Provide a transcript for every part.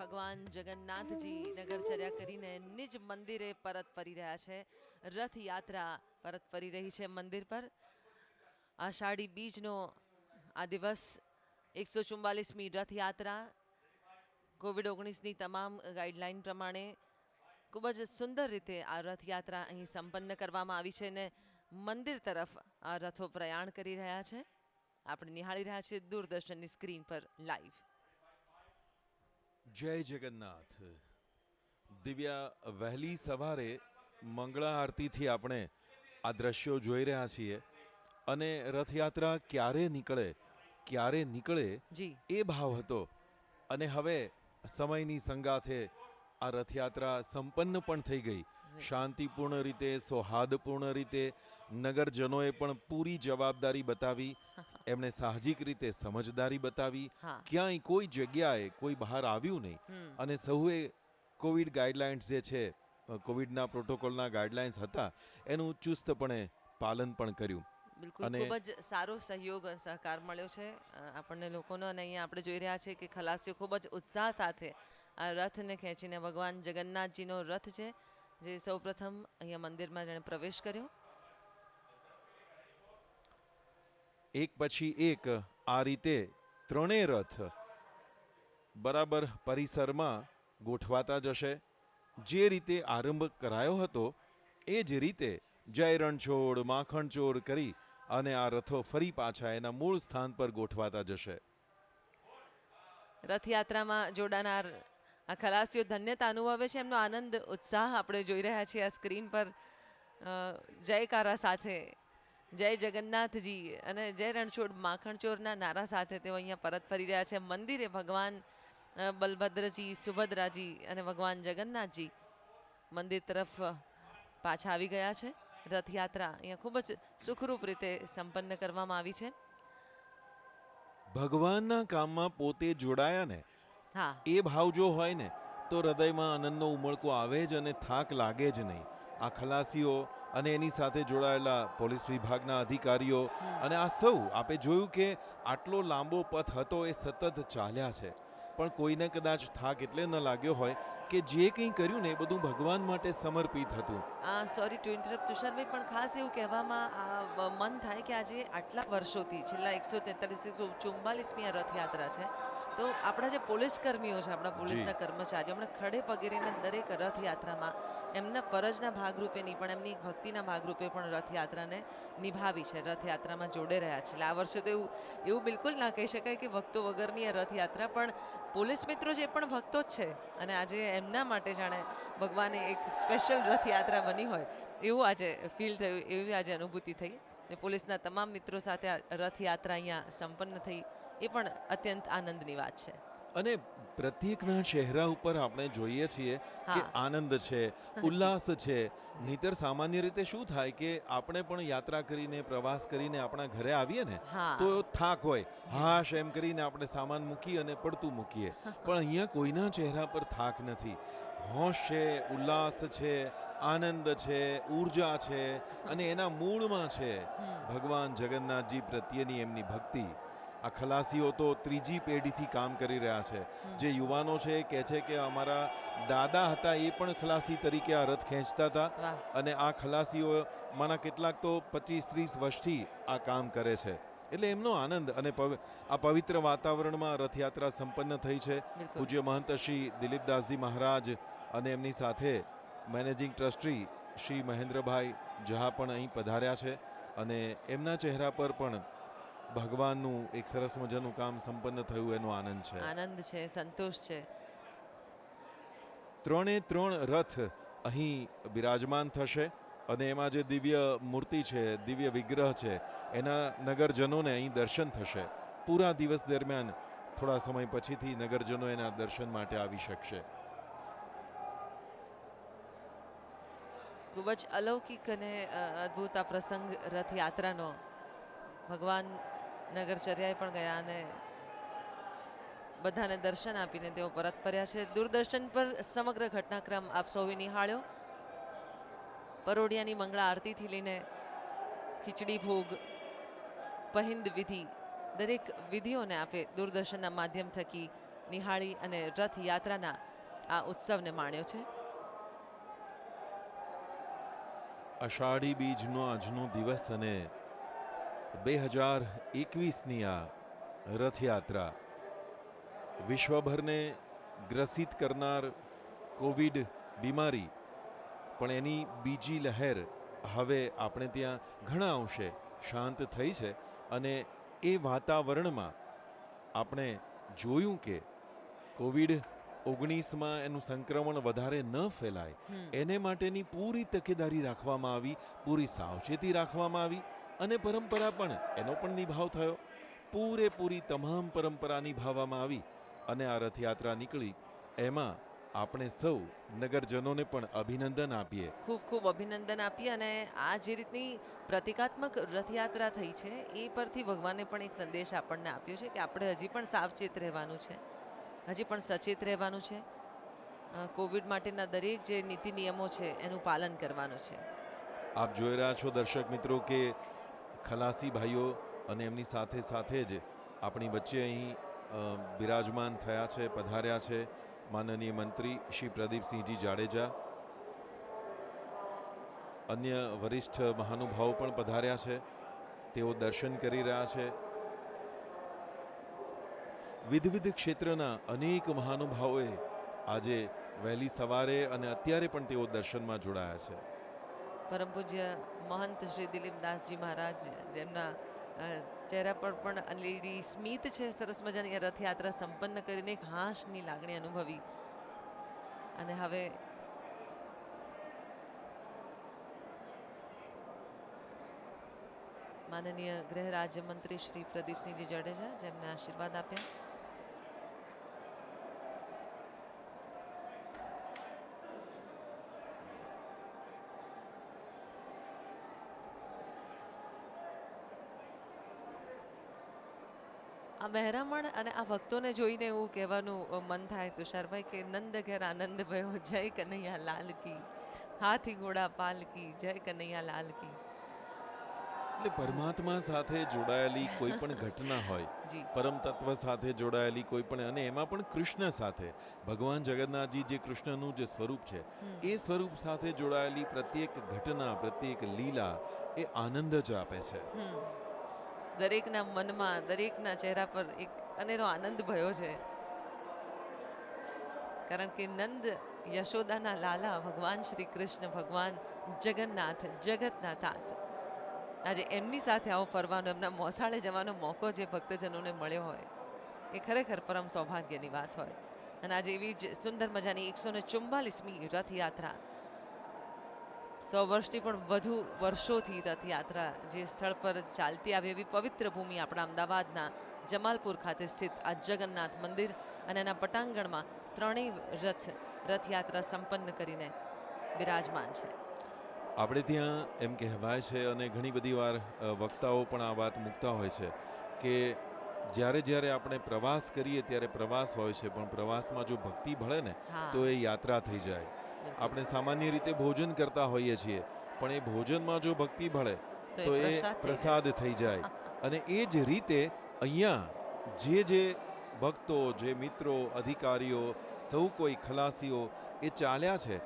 ભગવાન જગન્નાથજી નગરચર્યા કરીને નિજ મંદિરે પરત ફરી રહ્યા છે. રથયાત્રા પરત ફરી રહી છે મંદિર પર. આષાઢી બીજનો આ દિવસ 144મી રથયાત્રા કોવિડ-19ની તમામ ગાઈડલાઈન પ્રમાણે ખૂબ જ સુંદર રીતે આ રથયાત્રા અહીં સંપન્ન કરવામાં આવી છે અને મંદિર તરફ આ રથો પ્રયાણ કરી રહ્યા છે. આપણે નિહાળી રહ્યા છીએ દૂરદર્શનની સ્ક્રીન પર લાઈવ. જય જગન્નાથ. દિવ્યા વહેલી સવારે મંગળા આરતીથી આપણે આ દ્રશ્યો જોઈ રહ્યા છીએ અને રથયાત્રા ક્યારે નીકળે જી એ ભાવ હતો. અને હવે સમયની સંગાથે આ રથયાત્રા સંપન્ન પણ થઈ ગઈ. શાંતિપૂર્ણ રીતે, સૌહાર્દપૂર્ણ રીતે નગરજનોએ પણ પૂરી જવાબદારી બતાવી, એમણે સાહજિક રીતે સમજદારી બતાવી. હા. ક્યાંય કોઈ જગ્યાએ કોઈ બહાર આવ્યું નહીં અને સૌએ કોવિડ ગાઈડલાઇન્સ જે છે, કોવિડના પ્રોટોકોલના ગાઈડલાઇન્સ હતા એનું ચુસ્તપણે પાલન પણ કર્યું. બિલકુલ, ખૂબ જ સારો સહયોગ સહકાર મળ્યો છે આપણને લોકોનો. અને અહીંયા આપણે જોઈ રહ્યા છીએ કે ખલાસીઓ ખૂબ જ ઉત્સાહ સાથે આ રથને ખેંચીને, ભગવાન જગન્નાથજીનો રથ છે જે સૌપ્રથમ અહીંયા મંદિરમાં જેણે પ્રવેશ કર્યો. એક પછી એક આ રીતે ત્રણેય રથ બરાબર પરિસરમાં ગોઠવાતા જશે. જે રીતે આરંભ કરાયો હતો એ જ રીતે જય રણછોડ માખણચોર કરી અને આ રથો ફરી પાછા એના મૂળ સ્થાન પર ગોઠવાતા જશે. રથયાત્રામાં જોડાનાર આ ખલાસીઓ ધન્યતા અનુભવે છે. એમનો આનંદ, ઉત્સાહ આપણે જોઈ રહ્યા છીએ આ સ્ક્રીન પર. જયકારા સાથે જય જગન્નાથજી અને જય રણછોડ માખણચોરના નારા સાથે તેઓ અહીંયા પરત ફરી રહ્યા છે મંદિરે. ભગવાન બલભદ્રજી, સુભદ્રાજી અને ભગવાન જગન્નાથજી મંદિર તરફ પાછા આવી ગયા છે. રથયાત્રા અહીંયા ખૂબ જ સુખરૂપ રીતે સંપન્ન કરવામાં આવી છે. ભગવાનના કામમાં પોતે જોડાયા ને હા, એ ભાવ જો હોય ને તો હૃદયમાં આનંદનો ઉમળકો આવે જ અને થાક લાગે જ નહીં. આ ખલાસીઓ અને એની સાથે જોડાયેલા પોલીસ વિભાગના અધિકારીઓ અને આ સૌ, આપે જોયું કે આટલો લાંબો પથ હતો એ સતત ચાલ્યા છે, પણ કોઈને કદાચ થાક એટલે ન લાગ્યો હોય કે જે કંઈ કર્યું ને એ બધું ભગવાન માટે સમર્પિત હતું. સોરી ટુ ઇન્ટરપ્ટ તુષારભાઈ, પણ ખાસ એવું કહેવામાં મન થાય કે આજે આટલા વર્ષોથી, છેલ્લા 143-144મી આ રથયાત્રા છે, તો આપણા જે પોલીસ કર્મીઓ છે, આપણા પોલીસના કર્મચારીઓ હમણાં ખડે પગેરીને દરેક રથયાત્રામાં એમના ફરજના ભાગરૂપે નહીં પણ એમની ભક્તિના ભાગરૂપે પણ રથયાત્રાને નિભાવી છે, રથયાત્રામાં જોડે રહ્યા છે. એટલે આ વર્ષે તો એવું બિલકુલ ના કહી શકાય કે ભક્તો વગરની આ રથયાત્રા, પણ પોલીસ મિત્રો જે પણ ભક્તો જ છે અને આજે એમના માટે જાણે ભગવાને એક સ્પેશિયલ રથયાત્રા બની હોય એવું આજે ફીલ થયું, એવી આજે અનુભૂતિ થઈ. ને પોલીસના તમામ મિત્રો સાથે આ રથયાત્રા અહીંયા સંપન્ન થઈ, એ પણ અત્યંત આનંદની વાત છે. અને પ્રત્યેકના ચહેરા ઉપર આપણે જોઈએ છીએ કે આનંદ છે, ઉલ્લાસ છે. નહીતર સામાન્ય રીતે શું થાય કે આપણે પણ યાત્રા કરીને, પ્રવાસ કરીને આપણા ઘરે આવીએ ને તો થાક હોય, હાશ એમ કરીને આપણે સામાન મૂકી અને પડતું મૂકીએ. પણ અહીંયા કોઈના ચહેરા પર થાક નથી. હોશ છે, ઉલ્લાસ છે, આનંદ છે, ઊર્જા છે અને એના મૂળમાં છે ભગવાન જગન્નાથજી પ્રત્યેની એમની ભક્તિ. આ ખલાસીઓ તો ત્રીજી પેઢીથી કામ કરી રહ્યા છે. જે યુવાનો છે એ કહે છે કે અમારા દાદા હતા એ પણ ખલાસી તરીકે આ રથ ખેંચતા હતા અને આ ખલાસીઓ માના કેટલાક તો 25-30 વર્ષથી આ કામ કરે છે. એટલે એમનો આનંદ અને આ પવિત્ર વાતાવરણમાં રથયાત્રા સંપન્ન થઈ છે. પૂજ્ય મહંત શ્રી દિલીપદાસજી મહારાજ અને એમની સાથે મેનેજિંગ ટ્રસ્ટી શ્રી મહેન્દ્રભાઈ ઝા પણ અહીં પધાર્યા છે અને એમના ચહેરા પર પણ ભગવાનનું એક સરસ મજાનું કામ સંપન્ન થયું એનો આનંદ છે, આનંદ છે, સંતોષ છે. ત્રણે ત્રણ રથ અહીં બિરાજમાન થશે અને એમાં જે દિવ્ય મૂર્તિ છે, દિવ્ય વિગ્રહ છે, એના નગરજનોને અહીં દર્શન થશે. પૂરા દિવસ દરમિયાન થોડા સમય પછીથી નગરજનો એના દર્શન માટે આવી શકશે. ખૂબ જ અલૌકિક અને અદ્ભુત આ પ્રસંગ રથયાત્રાનો. ભગવાન નગરચર્યાએ પણ ગયા અને બધાને દર્શન આપીને તેઓ પરત ફર્યા છે. દૂરદર્શન પર સમગ્ર ઘટનાક્રમ આપ સૌએ નિહાળ્યો. પરોઢિયાની મંગળા આરતીથી લઈને ખીચડી ભોગ, પહિંદ વિધિ, દરેક વિધિઓને આપે દૂરદર્શનના માધ્યમ થકી નિહાળી અને રથયાત્રાના આ ઉત્સવને માણ્યો છે. અષાઢી બીજનો આજનો દિવસ અને 2021ની આ રથયાત્રા વિશ્વભરને ગ્રસિત કરનાર કોવિડ બીમારી પણ એની બીજી લહેર હવે આપણે ત્યાં ઘણા અંશે શાંત થઈ છે અને એ વાતાવરણમાં આપણે જોયું કે COVID-19માં એનું સંક્રમણ વધારે ન ફેલાય એને માટેની પૂરી તકેદારી રાખવામાં આવી, પૂરી સાવચેતી રાખવામાં આવી અને પરંપરા પણ એનો પણ નિભાવ થયો. પૂરેપૂરી તમામ પરંપરા નિભાવવામાં આવી અને આ રથયાત્રા નીકળી. એમાં આપણે સૌ નગરજનોને પણ અભિનંદન આપીએ. ખૂબ ખૂબ અભિનંદન આપીએ અને આ જે રીતની પ્રતિકાત્મક રથયાત્રા થઈ છે એ પરથી ભગવાને પણ એક સંદેશ આપણને આપ્યો છે કે આપણે હજી પણ સાવચેત રહેવાનું છે, હજી પણ સચેત રહેવાનું છે. કોવિડ માટેના દરેક જે નીતિ નિયમો છે એનું પાલન કરવાનું છે. આપ જોઈ રહ્યા છો દર્શક મિત્રો કે ખલાસી ભાઈઓ અને એમની સાથે સાથે જ આપણી વચ્ચે અહીં બિરાજમાન થયા છે, પધાર્યા છે માનનીય મંત્રી શ્રી પ્રદીપસિંહજી જાડેજા. અન્ય વરિષ્ઠ મહાનુભાવો પણ પધાર્યા છે, તેઓ દર્શન કરી રહ્યા છે. વિવિધ ક્ષેત્રના અનેક મહાનુભાવોએ આજે વહેલી સવારે અને અત્યારે પણ તેઓ દર્શનમાં જોડાયા છે. પરમ પૂજ્ય મહંત શ્રી દિલીપદાસજી મહારાજ, જેમના ચહેરા પર પણ અનેરી સ્મિત છે, સરસ મજાની રથયાત્રા સંપન્ન કરીને એક હાશની લાગણી અનુભવી અને હવે માનનીય ગૃહ રાજ્યમંત્રી શ્રી પ્રદીપસિંહજી જાડેજા જેમને આશીર્વાદ આપ્યા. આ મહેરામણ અને આ ભક્તોને જોઈને એવું કહેવાનું મન થાય તુષારભાઈ કે નંદ ઘેર આનંદ ભયો, જય કનૈયા લાલ કી, હાથી ઘોડા પાલ કી, જય કનૈયા લાલ કી. એટલે પરમાત્મા સાથે જોડાયેલી કોઈ પણ ઘટના હોય, જી પરમ તત્વ સાથે જોડાયેલી કોઈ પણ, અને એમાં પણ કૃષ્ણ સાથે, ભગવાન જગન્નાથજી જે કૃષ્ણનું જે સ્વરૂપ છે એ સ્વરૂપ સાથે જોડાયેલી પ્રત્યેક ઘટના, પ્રત્યેક લીલા એ આનંદ જ આપે છે. દરેકના મનમાં, દરેકના ચહેરા પર એક અનેરો આનંદ ભયો છે. કારણ કે નંદ યશોદાના લાલા ભગવાન શ્રી કૃષ્ણ, ભગવાન જગન્નાથ, જગતના તાત, આજે એમની સાથે આવો ફરવાનો, એમના મોસાળે જવાનો મોકો જે ભક્તજનોને મળ્યો હોય એ ખરેખર પરમ સૌભાગ્યની વાત હોય. અને આજે એવી જ સુંદર મજાની 144મી રથયાત્રા, 100 વર્ષથી પણ વધુ વર્ષોથી રથયાત્રા જે સ્થળ પર ચાલતી આવી એવી પવિત્ર ભૂમિ આપણા અમદાવાદના જમાલપુર ખાતે સ્થિત આ જગન્નાથ મંદિર અને એના પટાંગણમાં ત્રણેય રથયાત્રા સંપન્ન કરીને બિરાજમાન છે. આપણે ત્યાં એમ કહેવાય છે અને ઘણી બધી વાર વક્તાઓ પણ આ વાત મૂકતા હોય છે કે જ્યારે જ્યારે આપણે પ્રવાસ કરીએ ત્યારે પ્રવાસ હોય છે, પણ પ્રવાસમાં જો ભક્તિ ભળે ને તો એ યાત્રા થઈ જાય. આપણે સામાન્ય રીતે ભોજન કરતા હોઈએ છીએ, પણ એ ભોજનમાં જો ભક્તિ ભળે તો એ પ્રસાદ થઈ જાય. અને એ જ રીતે અહીંયા જે ભક્તો, જે મિત્રો, અધિકારીઓ, સૌ કોઈ ખલાસીઓ એ ચાલ્યા છે,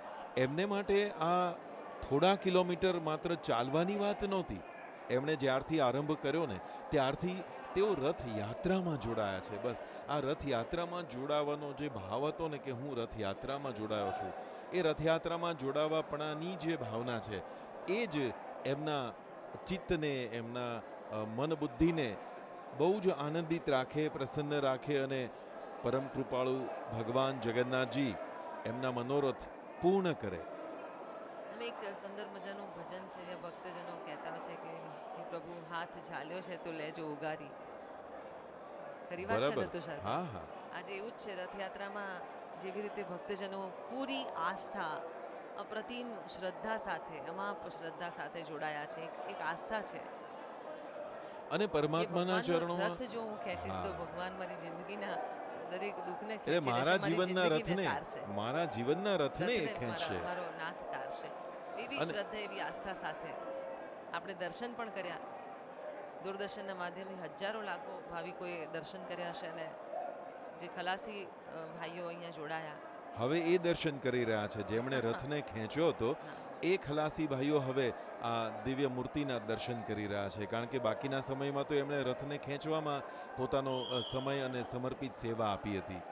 એમને માટે આ થોડા કિલોમીટર માત્ર ચાલવાની વાત નહોતી. એમણે જ્યારથી આરંભ કર્યો ને ત્યારથી તેઓ રથયાત્રામાં જોડાયા છે. બસ આ રથયાત્રામાં જોડાવાનો જે ભાવ હતો ને કે હું રથયાત્રામાં જોડાયો છું, એ રથયાત્રામાં જોડાવાપણાની જે ભાવના છે એ જ એમના ચિત્તને, એમના મન બુદ્ધિને બહુ જ આનંદિત રાખે, પ્રસન્ન રાખે અને પરમ કૃપાળુ ભગવાન જગન્નાથજી એમના મનોરથ પૂર્ણ કરે. એક સુંદર મજાનું ભજન છે જે ભક્તજનો કહેતા હોય છે કે હે પ્રભુ હાથ ઝાલ્યો છે તો લેજો ઉગારી. ખરી વાત છે ને તુષાર? હા હા, આજે એવું જ છે. રથયાત્રામાં જેવી રીતે ભક્તજનો પૂરી આસ્થા, અપ્રતિમ શ્રદ્ધા સાથે, અમાપ શ્રદ્ધા સાથે જોડાયા છે. એક આસ્થા છે અને પરમાત્માના ચરણોમાં રથ જો હું ખેંચીશ તો ભગવાન મારી જિંદગીના દરેક દુઃખને એટલે ખેંચી મારા લેશે, જીવનના રથને, તારશે. મારા જીવનના રથને એ ખેંચશે. મારો નાથ તારશે. એવી શ્રદ્ધા, એવી આસ્થા સાથે આપણે દર્શન પણ કર્યા. દૂરદર્શનના માધ્યમથી હજારો લાખો ભાવિકોએ દર્શન કર્યા હશે અને જે ખલાસી ભાઈઓ અહીંયા જોડાયા. હવે એ દર્શન કરી રહ્યા છે જેમણે રથને ખેંચ્યો હતો. હા. એ ખલાસી ભાઈઓ હવે આ દિવ્ય મૂર્તિના દર્શન કરી રહ્યા છે, કારણ કે બાકીના સમયમાં તો એમણે રથને ખેંચવામાં પોતાનો સમય અને સમર્પિત સેવા આપી હતી.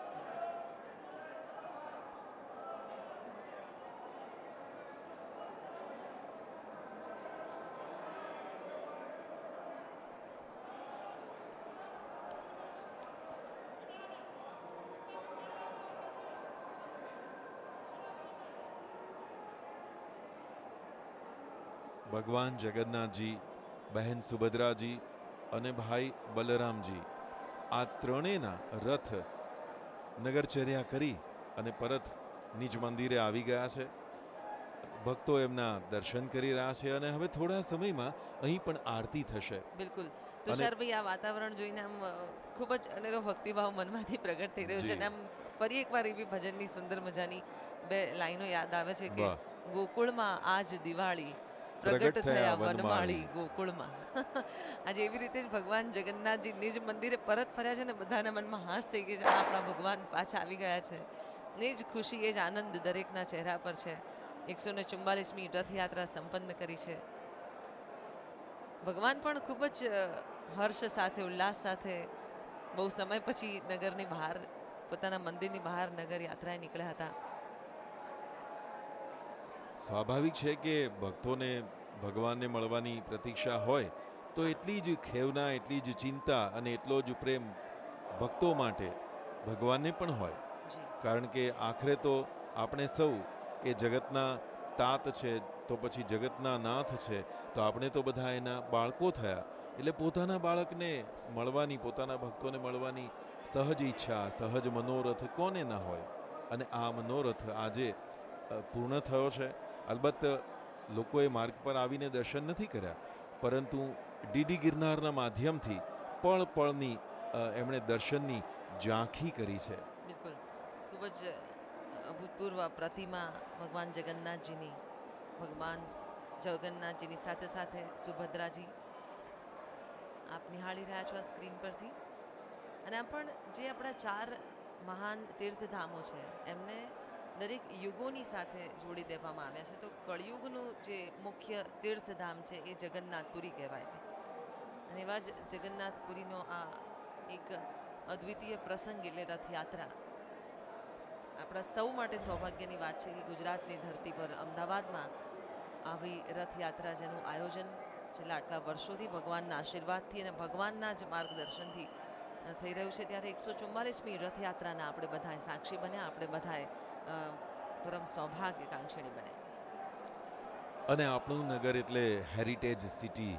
ભગવાન જગન્નાથજી, બહેન સુભદ્રાજી અને ભાઈ બલરામજી, આ ત્રણેયના રથ નગરચર્યા કરી અને પરત નિજ મંદિરે આવી ગયા છે. ભક્તો એમના દર્શન કરી રહ્યા છે અને હવે થોડા સમયમાં અહીં પણ આરતી થશે. બિલકુલ. તુષારભાઈ, આ વાતાવરણ જોઈને આમ ખૂબ જ અનેરો ભક્તિભાવ મનમાંથી પ્રગટ થઈ રહ્યો છે જી. અને આમ ફરી એકવાર એવી ભજનની સુંદર મજાની બે લાઈનો યાદ આવે છે કે વાહ. ગોકુળમાં આજ દિવાળી પ્રગટ પ્રગટ થયા થયા વનમાળી વનમાળી. ગોકુળમાં. આજે એવી રીતે જ ભગવાન જગન્નાથજી નિજ મંદિરે પરત ફર્યા છે ને બધાના મનમાં હાશ થઈ ગઈ છે. આ આપણા ભગવાન પાછા આવી ગયા છે. એ જ ખુશી, એ જ આનંદ દરેકના ચહેરા પર છે. 144મી રથયાત્રા સંપન્ન કરી છે. ભગવાન પણ ખૂબ જ હર્ષ સાથે, ઉલ્લાસ સાથે બહુ સમય પછી નગરની બહાર, પોતાના મંદિરની બહાર નગર યાત્રાએ નીકળ્યા હતા. સ્વાભાવિક છે કે ભક્તોને ભગવાનને મળવાની પ્રતીક્ષા હોય તો એટલી જ ખેવના, એટલી જ ચિંતા અને એટલો જ પ્રેમ ભક્તો માટે ભગવાનને પણ હોય, જી. કારણ કે આખરે તો આપણે સૌ એ જગતના તાત છે, તો પછી જગતના નાથ છે, તો આપણે તો બધા એના બાળકો થયા. એટલે પોતાના બાળકને મળવાની, પોતાના ભક્તોને મળવાની સહજ ઈચ્છા, સહજ મનોરથ કોને ન હોય. અને આ મનોરથ આજે પૂર્ણ થયો છે. અલબત્ત લોકોએ માર્ગ પર આવીને દર્શન નથી કર્યા, પરંતુ ડીડી ગિરનારના માધ્યમથી પળ પળની એમણે દર્શનની ઝાંખી કરી છે. બિલકુલ. ખૂબ જ અભૂતપૂર્વ પ્રતિમા ભગવાન જગન્નાથજીની, ભગવાન જગન્નાથજીની સાથે સાથે સુભદ્રાજી આપ નિહાળી રહ્યા છો આ સ્ક્રીન પરથી. અને આ પણ જે આપણા 4 મહાન તીર્થધામો છે એમને દરેક યુગોની સાથે જોડી દેવામાં આવ્યા છે. તો કળિયુગનું જે મુખ્ય તીર્થધામ છે એ જગન્નાથપુરી કહેવાય છે. અને એવા જ જગન્નાથપુરીનો આ એક અદ્વિતીય પ્રસંગ એટલે રથયાત્રા. આપણા સૌ માટે સૌભાગ્યની વાત છે કે ગુજરાતની ધરતી પર અમદાવાદમાં આવી રથયાત્રા જેનું આયોજન છેલ્લા આટલા વર્ષોથી ભગવાનના આશીર્વાદથી અને ભગવાનના જ માર્ગદર્શનથી થઈ રહ્યું છે. ત્યારે 144મી રથયાત્રાના આપણે બધાએ સાક્ષી બન્યા, આપણે બધાએ પરમ સૌભાગ્યકાંક્ષણી બને. અને આપણું નગર એટલે હેરિટેજ સિટી,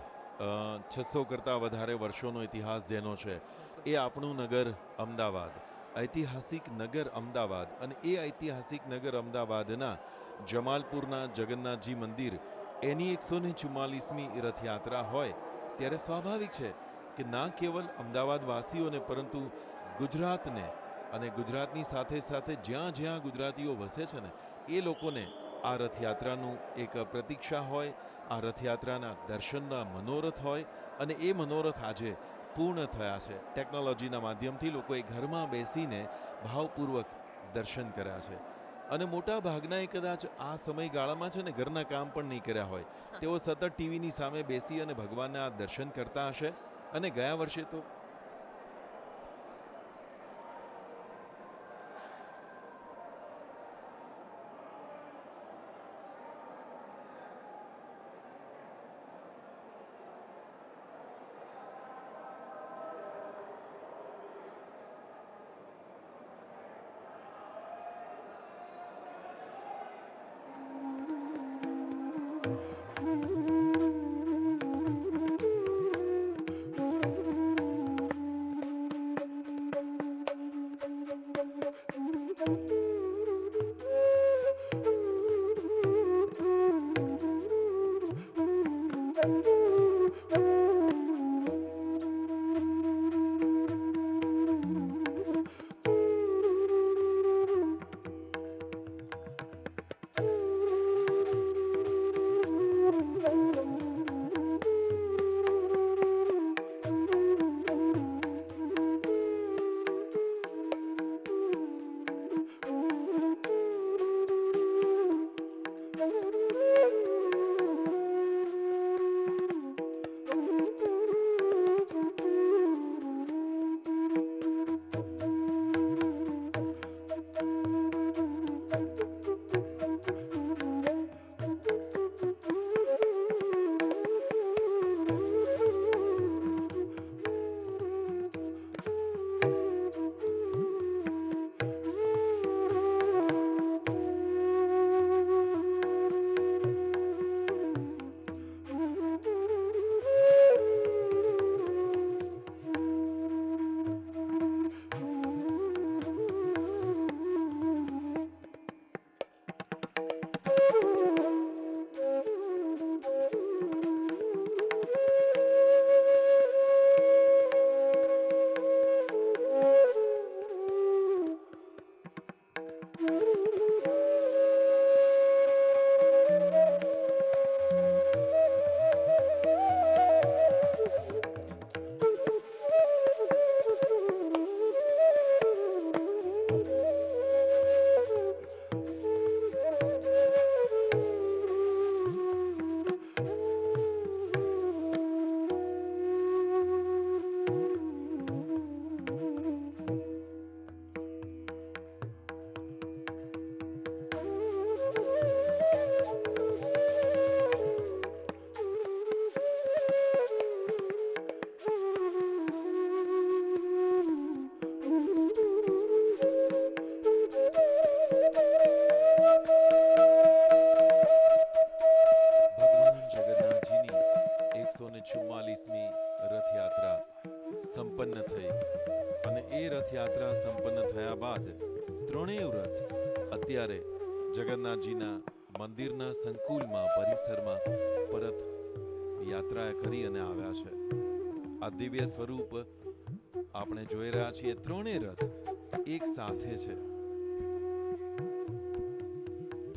600 કરતાં વધારે વર્ષોનો ઇતિહાસ જેનો છે, એ આપણું નગર અમદાવાદ, ઐતિહાસિક નગર અમદાવાદ. અને એ ઐતિહાસિક નગર અમદાવાદના જમાલપુરના જગન્નાથજી મંદિર, એની 144મી રથયાત્રા હોય ત્યારે સ્વાભાવિક છે કે ના કેવલ અમદાવાદવાસીઓને પરંતુ ગુજરાતને અને ગુજરાતની સાથે સાથે જ્યાં જ્યાં ગુજરાતીઓ વસે છે ને એ લોકોને આ રથયાત્રાનું એક પ્રતીક્ષા હોય, આ રથયાત્રાના દર્શનના મનોરથ હોય. અને એ મનોરથ આજે પૂર્ણ થયા છે. ટેકનોલોજીના માધ્યમથી લોકોએ ઘરમાં બેસીને ભાવપૂર્વક દર્શન કર્યા છે. અને મોટા ભાગનાએ કદાચ આ સમયગાળામાં છે ને ઘરના કામ પણ નહીં કર્યા હોય, તેઓ સતત ટીવીની સામે બેસી અને ભગવાનના દર્શન કરતા હશે. અને ગયા વર્ષે તો રથયાત્રા સંપન્ન થયા બાદ ત્રણેય રથ અત્યારે જગન્નાથજીના મંદિરના સંકુલમાં પરિસરમાં પરત યાત્રા કરી અને આવ્યા છે. આ દિવ્ય સ્વરૂપ આપણે જોઈ રહ્યા છીએ. ત્રણેય રથ એક સાથે છે.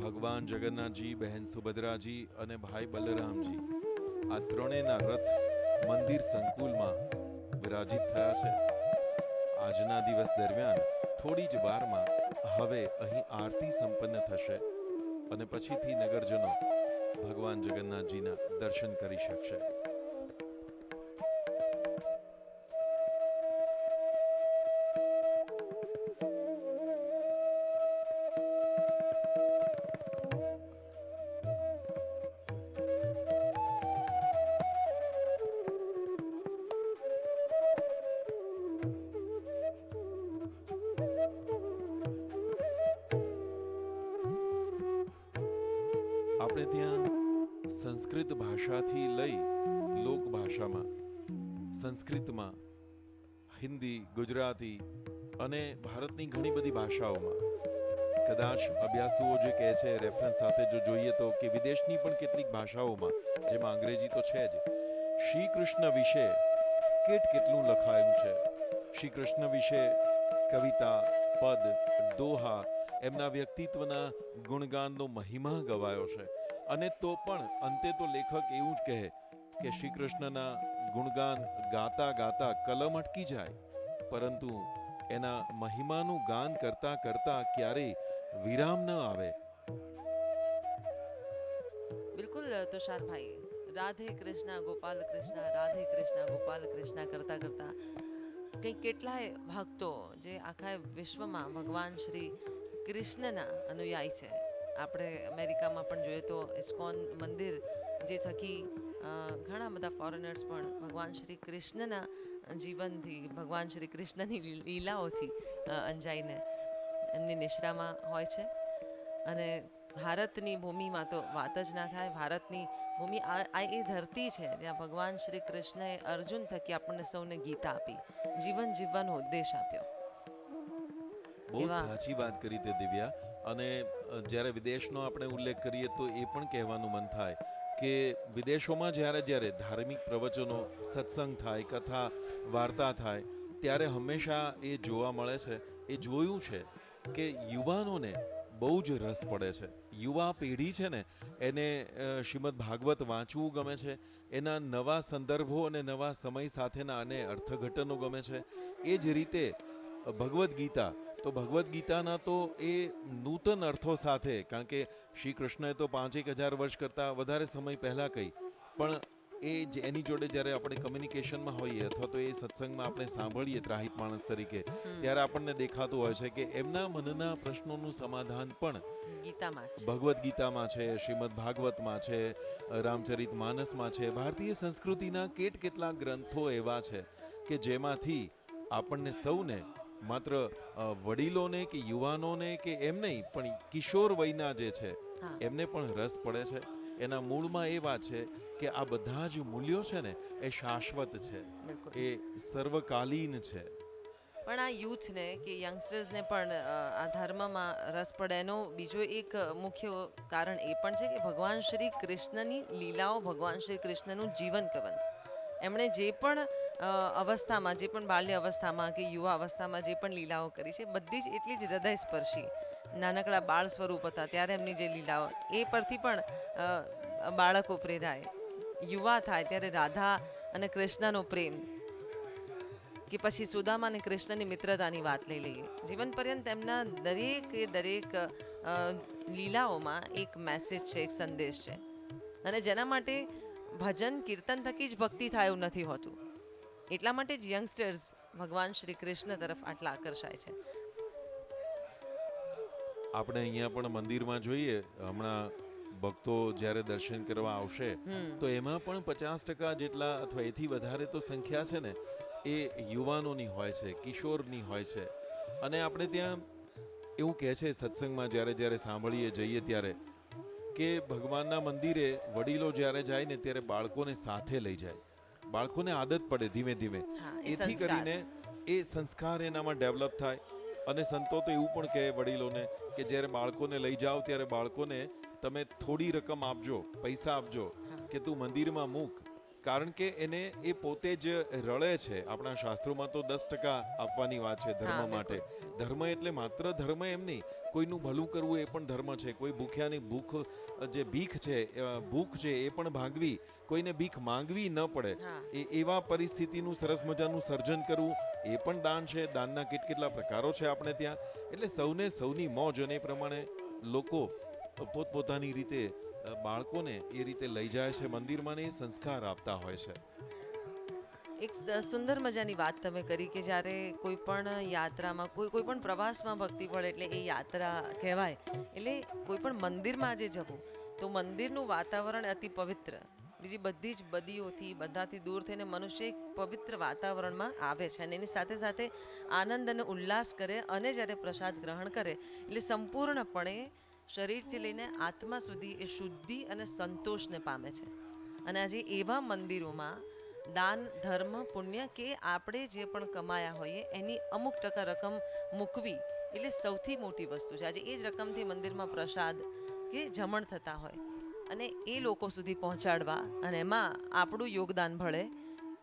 ભગવાન જગન્નાથજી, બહેન સુભદ્રાજી અને ભાઈ બલરામજી, આ ત્રણેયના રથ મંદિર સંકુલમાં વિરાજિત થયા છે. આજના દિવસ દરમિયાન થોડી જ વારમાં હવે અહીં આરતી સંપન્ન થશે અને પછીથી નગરજનો ભગવાન જગન્નાથજીના દર્શન કરી શકશે. આપણે ત્યાં સંસ્કૃત ભાષાથી લઈ લોક ભાષામાં, સંસ્કૃતમાં, હિન્દી, ગુજરાતી અને ભારતની ઘણી બધી ભાષાઓમાં, કદાચ અભ્યાસુઓ જે કહે છે રેફરન્સ સાથે જો જોઈએ તો કે વિદેશની પણ કેટલીક ભાષાઓમાં, જેમાં અંગ્રેજી તો છે જ, શ્રી કૃષ્ણ વિશે કેટલું લખાયું છે. શ્રી કૃષ્ણ વિશે કવિતા, પદ, દોહા, એમના વ્યક્તિત્વના ગુણગાનનો મહિમા ગવાયો છે. અને તો પણ અંતે તો લેખક એવું જ કહે કે શ્રી કૃષ્ણના ગુણગાન ગાતા ગાતા કલમ અટકી જાય, પરંતુ એના મહિમાનું ગાન કરતા કરતા ક્યારેય વિરામ ન આવે. બિલકુલ તુષારભાઈ, રાધે કૃષ્ણ ગોપાલ કૃષ્ણ, રાધે કૃષ્ણ ગોપાલ કૃષ્ણ કરતા કરતા કંઈક કેટલાય ભક્તો જે આખા વિશ્વમાં ભગવાન શ્રી કૃષ્ણના અનુયાયી છે. આપણે અમેરિકામાં પણ જોઈએ તો ઇસ્કોન મંદિર જે થકી ઘણા બધા ફોરેનર્સ પણ ભગવાન શ્રી કૃષ્ણના જીવનથી, ભગવાન શ્રી કૃષ્ણની લીલાઓથી અંજાઈને એમની નિશ્રામાં હોય છે. અને ભારતની ભૂમિમાં તો વાત જ ના થાય. ભારતની ભૂમિ આ એ ધરતી છે જ્યાં ભગવાન શ્રી કૃષ્ણએ અર્જુન થકી આપણને સૌને ગીતા આપી, જીવન જીવવાનો ઉદ્દેશ આપ્યો. બહુ જ સાચી વાત કરી તે દિવ્યા. અને જ્યારે વિદેશનો આપણે ઉલ્લેખ કરીએ તો એ પણ કહેવાનું મન થાય કે વિદેશોમાં જ્યારે ધાર્મિક પ્રવચનો, સત્સંગ થાય, કથા વાર્તા થાય, ત્યારે હંમેશા એ જોવા મળે છે, એ જોયું છે કે યુવાનોને બહુ જ રસ પડે છે. યુવા પેઢી છે ને એને શ્રીમદ ભાગવત વાંચવું ગમે છે, એના નવા સંદર્ભો અને નવા સમય સાથેના અને અર્થઘટનો ગમે છે. એ જ રીતે ભગવદ્ ગીતા, તો ભગવદ્ ગીતાના તો એ નૂતન અર્થો સાથે, કારણ કે શ્રી કૃષ્ણએ તો 5,000 વર્ષ કરતાં વધારે સમય પહેલાં કહી, પણ એ જ એની જોડે જ્યારે આપણે કમ્યુનિકેશનમાં હોઈએ અથવા તો એ સત્સંગમાં આપણે સાંભળીએ ત્રાહિત માણસ તરીકે, ત્યારે આપણને દેખાતું હોય છે કે એમના મનના પ્રશ્નોનું સમાધાન પણ ગીતામાં છે, ભગવદ્ ગીતામાં છે, શ્રીમદ ભાગવતમાં છે, રામચરિત માનસમાં છે. ભારતીય સંસ્કૃતિના કેટલાક ગ્રંથો એવા છે કે જેમાંથી આપણને સૌને, માત્ર વડીલોને કે યુવાનોને કે એમ નહીં, પણ કિશોર વયના જે છે એમને પણ રસ પડે છે. એના મૂળમાં એ વાત છે કે આ બધા જ મૂલ્યો છે ને એ શાશ્વત છે, એ સર્વકાલીન છે. પણ આ યુથને કે યંગસ્ટર્સને પણ આ ધર્મમાં રસ પડે એનો બીજો એક મુખ્ય કારણ એ પણ છે કે ભગવાન શ્રી કૃષ્ણની લીલાઓ, ભગવાન શ્રી કૃષ્ણનું જીવન કવન, એમણે જે પણ અવસ્થામાં, જે પણ બાલ્ય અવસ્થામાં કે યુવા અવસ્થામાં જે પણ લીલાઓ કરી છે, બધી જ એટલી જ હૃદયસ્પર્શી. નાનકડા બાળ સ્વરૂપ હતા ત્યારે એમની જે લીલાઓ, એ પરથી પણ બાળકો પ્રેરાય. યુવા થાય ત્યારે રાધા અને કૃષ્ણનો પ્રેમ, કે પછી સુદામા અને કૃષ્ણની મિત્રતાની વાત લઈ લઈએ, જીવન પર્યંત એમના દરેક લીલાઓમાં એક મેસેજ છે, એક સંદેશ છે. અને જેના માટે ભજન કીર્તન થકી જ ભક્તિ થાય એવું નથી હોતું. એટલા માટે જ યંગસ્ટર્સ ભગવાન શ્રી કૃષ્ણ તરફ આટલા આકર્ષાય છે. આપણે અહીંયા પણ મંદિરમાં જોઈએ, હમણાં ભક્તો જ્યારે દર્શન કરવા આવશે તો એમાં પણ 50% જેટલા અથવા એથી વધારે તો સંખ્યા છે ને એ યુવાનોની હોય છે, કિશોરની હોય છે. અને આપણે ત્યાં એવું કહે છે સત્સંગમાં જ્યારે સાંભળીએ જઈએ ત્યારે કે ભગવાનના મંદિરે વડીલો જ્યારે જાય ને ત્યારે બાળકોને સાથે લઈ જાય. બાળકોને આદત પડે ધીમે ધીમે, એથી કરીને એ સંસ્કાર એનામાં ડેવલપ થાય. અને સંતો તો એવું પણ કહે વડીલોને કે જ્યારે બાળકોને લઈ જાઓ ત્યારે બાળકોને તમે થોડી રકમ આપજો, પૈસા આપજો હા. કે તું મંદિરમાં મૂક, કારણ કે એને એ પોતે જ રળે છે. આપણા શાસ્ત્રોમાં તો 10% આપવાની વાત છે ધર્મ હા, માટે. બિલકુલ. ધર્મ એટલે માત્ર ધર્મ એમ નહીં, કોઈનું ભલું કરવું એ પણ ધર્મ છે. કોઈ ભૂખ્યાની જે ભીખ છે, ભૂખ છે એ પણ ભાંગવી, કોઈને ભીખ માંગવી ન પડે હા. એવા પરિસ્થિતિનું સરસ મજાનું સર્જન કરવું એ પણ દાન છે. દાનના કેટલા પ્રકારો છે આપણે ત્યાં. એટલે સૌને સૌની મોજ, અને એ પ્રમાણે લોકો પોતપોતાની રીતે બાળકોને એ રીતે લઈ જાય છે મંદિરમાં, ને એ સંસ્કાર આપતા હોય છે. એક સુંદર મજાની વાત તમે કરી કે જ્યારે કોઈ પણ યાત્રામાં, કોઈ પણ પ્રવાસમાં ભક્તિ પડે એટલે એ યાત્રા કહેવાય. એટલે કોઈ પણ મંદિરમાં આજે જવું તો મંદિરનું વાતાવરણ અતિ પવિત્ર, બીજી બધી જ બદીઓથી, બધાથી દૂર થઈને મનુષ્ય એક પવિત્ર વાતાવરણમાં આવે છે અને એની સાથે સાથે આનંદ અને ઉલ્લાસ કરે, અને જ્યારે પ્રસાદ ગ્રહણ કરે એટલે સંપૂર્ણપણે શરીરથી લઈને આત્મા સુધી એ શુદ્ધિ અને સંતોષને પામે છે. અને આજે એવા મંદિરોમાં દાન, ધર્મ, પુણ્ય કે આપણે જે પણ કમાયા હોઈએ એની અમુક ટકા રકમ મૂકવી એટલે સૌથી મોટી વસ્તુ છે. આજે એ જ રકમથી મંદિરમાં પ્રસાદ કે જમણ થતા હોય અને એ લોકો સુધી પહોંચાડવા, અને એમાં આપણું યોગદાન ભળે,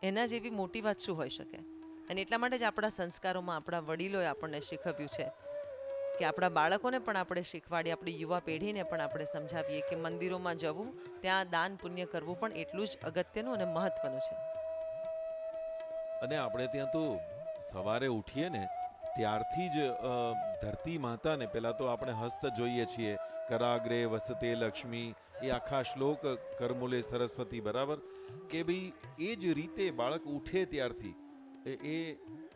એના જેવી મોટી વાત શું હોઈ શકે. અને એટલા માટે જ આપણા સંસ્કારોમાં આપણા વડીલોએ આપણને શીખવ્યું છે કે આપણા બાળકોને પણ આપણે શીખવાડીએ, આપણી યુવા પેઢીને પણ આપણે સમજાવીએ કે મંદિરોમાં જવું, ત્યાં દાન પુણ્ય કરવું પણ એટલું જ અગત્યનું અને મહત્વનું છે. અને આપણે ત્યાં તો સવારે ઉઠીએ ને ત્યારથી જ ધરતી માતાને પહેલા તો આપણે હસ્ત જોઈએ છીએ. કરાગ્રે વસતે લક્ષ્મી, એ આખા શ્લોક કરમૂલે સરસ્વતી, બરાબર કે ભાઈ એ જ રીતે બાળક ઉઠે ત્યારથી એ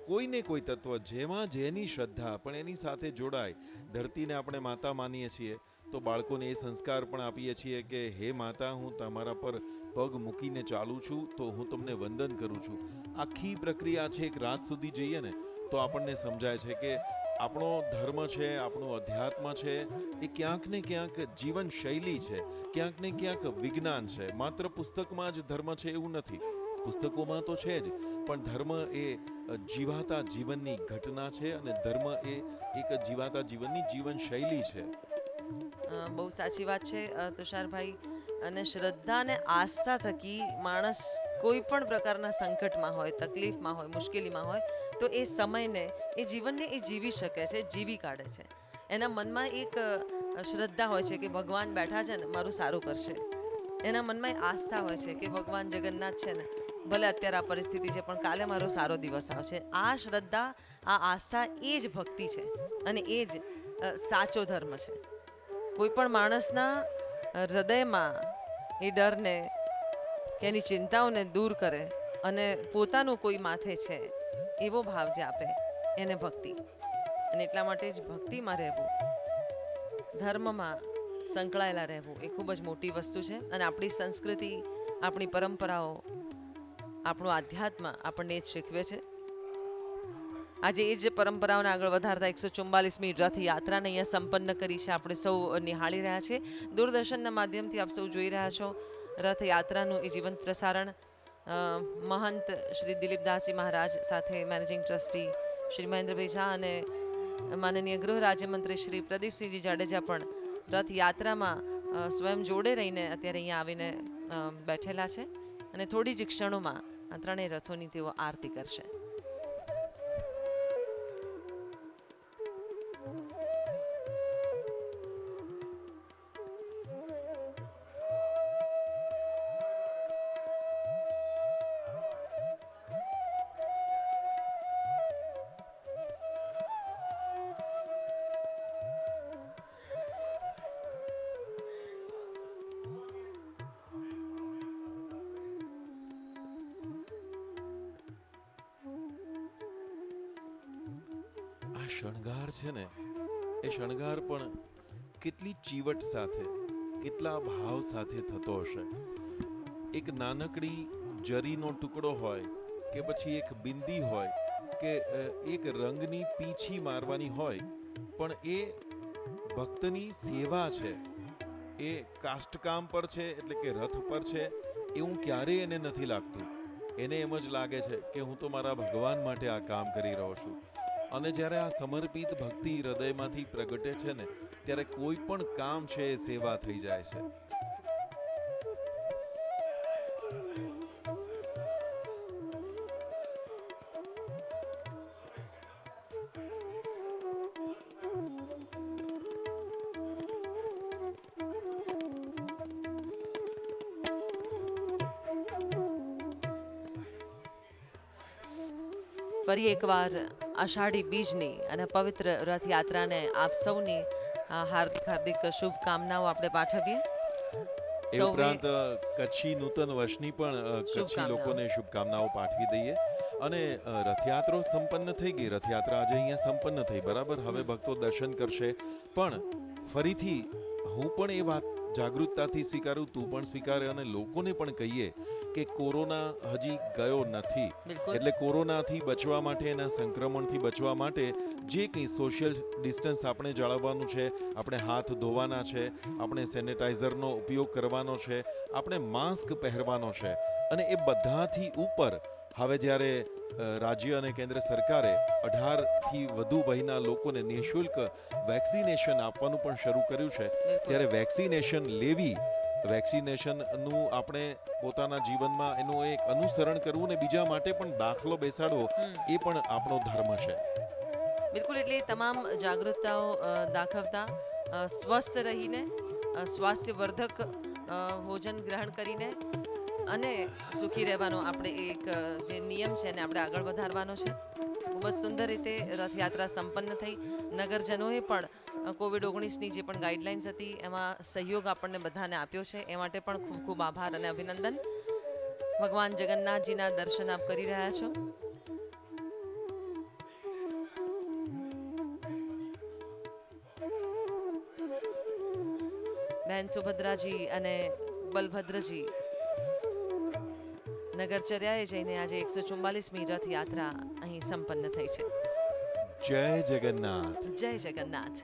કોઈને કોઈ તત્વ જેમાં જેની શ્રદ્ધા પણ એની સાથે જોડાય. ધરતીને આપણે માતા માનીએ છીએ તો બાળકોને એ સંસ્કાર પણ આપીએ છીએ કે હે માતા, હું તમારા પર પગ મૂકીને ચાલું છું તો હું તમને વંદન કરું છું. આખી પ્રક્રિયા છે. એક રાત સુધી જઈએ ને તો આપણને સમજાય છે કે આપણો ધર્મ છે, આપણું અધ્યાત્મ છે, એ ક્યાંક ને ક્યાંક જીવન શૈલી છે, ક્યાંક ને ક્યાંક વિજ્ઞાન છે. માત્ર પુસ્તકમાં જ ધર્મ છે એવું નથી, પુસ્તકોમાં તો છે જ, પણ ધર્મ એ જીવાતા જીવનની ઘટના છે, અને ધર્મ એ એક જીવાતા જીવનની જીવન શૈલી છે. બહુ સાચી વાત છે તુષારભાઈ. અને શ્રદ્ધા અને આસ્થા થકી માણસ કોઈ પણ પ્રકારના સંકટમાં હોય, તકલીફમાં હોય, મુશ્કેલીમાં હોય તો એ સમયને, એ જીવનને એ જીવી શકે છે, જીવી કાઢે છે. એના મનમાં એક શ્રદ્ધા હોય છે કે ભગવાન બેઠા છે ને મારું સારું કરશે. એના મનમાં એ આસ્થા હોય છે કે ભગવાન જગન્નાથ છે ને, ભલે અત્યારે આ પરિસ્થિતિ છે પણ કાલે મારો સારો દિવસ આવશે. આ શ્રદ્ધા, આ આસ્થા એ જ ભક્તિ છે અને એ જ સાચો ધર્મ છે. કોઈ પણ માણસના હૃદયમાં એ ડરને કે એની ચિંતાઓને દૂર કરે અને પોતાનું કોઈ માથે છે એવો ભાવ જે આપે એને ભક્તિ. અને એટલા માટે જ ભક્તિમાં રહેવું, ધર્મમાં સંકળાયેલા રહેવું એ ખૂબ જ મોટી વસ્તુ છે. અને આપણી સંસ્કૃતિ, આપણી પરંપરાઓ, આપણું આધ્યાત્મ આપણને એ જ શીખવે છે. આજે એ જ પરંપરાઓને આગળ વધારતા 144મી રથયાત્રાને અહીંયા સંપન્ન કરી છે. આપણે સૌ નિહાળી રહ્યા છીએ. દૂરદર્શનના માધ્યમથી આપ સૌ જોઈ રહ્યા છો રથયાત્રાનું એ જીવંત પ્રસારણ. મહંત શ્રી દિલીપદાસજી મહારાજ સાથે મેનેજિંગ ટ્રસ્ટી શ્રી મહેન્દ્રભાઈ ઝા અને માનનીય ગૃહ રાજ્યમંત્રી શ્રી પ્રદીપસિંહજી જાડેજા પણ રથયાત્રામાં સ્વયં જોડે રહીને અત્યારે અહીંયા આવીને બેઠેલા છે. અને થોડી જ ક્ષણોમાં આ ત્રણેય રથોની તેઓ આરતી કરશે. આ શણગાર છે ને, એ શણગાર પણ કેટલી ચીવટ સાથે, કેટલા ભાવ સાથે થતો હશે. એક નાનકડી જરીનો ટુકડો હોય કે પછી એક બિંદી હોય કે એક રંગની પીંછી મારવાની હોય, પણ એ ભક્તની સેવા છે. એ કાષ્ટકામ પર છે, એટલે કે રથ પર છે એવું ક્યારેય એને નથી લાગતું. એને એમ જ લાગે છે કે હું તો મારા ભગવાન માટે આ કામ કરી રહ્યો છું. અને જ્યારે આ સમર્પિત ભક્તિ હૃદયમાંથી પ્રગટે છે ને, ત્યારે કોઈ પણ કામ છે એ સેવા થઈ જાય છે. ફરી એકવાર આષાઢી બીજની અને પવિત્ર રથયાત્રાને આપ સૌની હાર્દિક હાર્દિક શુભકામનાઓ આપણે પાઠવીએ. એ ઉપરાંત કચ્છી નૂતન વર્ષની પણ કચ્છી શુભકામનાઓ. લોકોને શુભકામનાઓ પાઠવી દઈએ. અને રથયાત્રા સંપન્ન થઈ ગઈ, રથયાત્રા આજે અહીંયા સંપન્ન થઈ, બરાબર. હવે ભક્તો દર્શન કરશે, પણ ફરીથી હું પણ એ વાત જાગૃતતાથી સ્વીકારું, તું પણ સ્વીકારે અને લોકોને પણ કહીએ કે કોરોના હજી ગયો નથી. બિલકુલ. એટલે કોરોનાથી બચવા માટે, એના સંક્રમણથી બચવા માટે જે કંઈ સોશિયલ ડિસ્ટન્સ આપણે જાળવવાનું છે, આપણે હાથ ધોવાના છે, આપણે સેનેટાઈઝરનો ઉપયોગ કરવાનો છે, આપણે માસ્ક પહેરવાનો છે. અને એ બધાથી ઉપર હવે જ્યારે રાજ્ય અને કેન્દ્ર સરકારે 18થી વધુ વયના લોકોને નિઃશુલ્ક વેક્સિનેશન આપવાનું પણ શરૂ કર્યું છે, ત્યારે વેક્સિનેશન લેવી, વેક્સિનેશનનું આપણે પોતાના જીવનમાં એનું એક અનુસરણ કરવું ને બીજા માટે પણ દાખલો બેસાડવો, એ પણ આપણો ધર્મ છે. બિલકુલ. એટલે તમામ જાગૃતતાઓ દાખવતા સ્વસ્થ રહીને, સ્વાસ્થ્યવર્ધક ભોજન ગ્રહણ કરીને અને સુખી રહેવાનો આપણે એક જે નિયમ છે એને આપણે આગળ વધારવાનો છે. ખૂબ જ સુંદર રીતે રથયાત્રા સંપન્ન થઈ. નગરજનોએ પણ કોવિડ-19ની જે પણ ગાઈડલાઇન્સ હતી એમાં સહયોગ આપણને બધાને આપ્યો છે, એ માટે પણ ખૂબ ખૂબ આભાર અને અભિનંદન. ભગવાન જગન્નાથજીના દર્શન આપ કરી રહ્યા છો. બહેન સુભદ્રાજી અને બલભદ્રજી નગરચર્યાએ જઈને આજે 144મી રથયાત્રા અહીં સંપન્ન થઈ છે. જય જગન્નાથ. જય જગન્નાથ.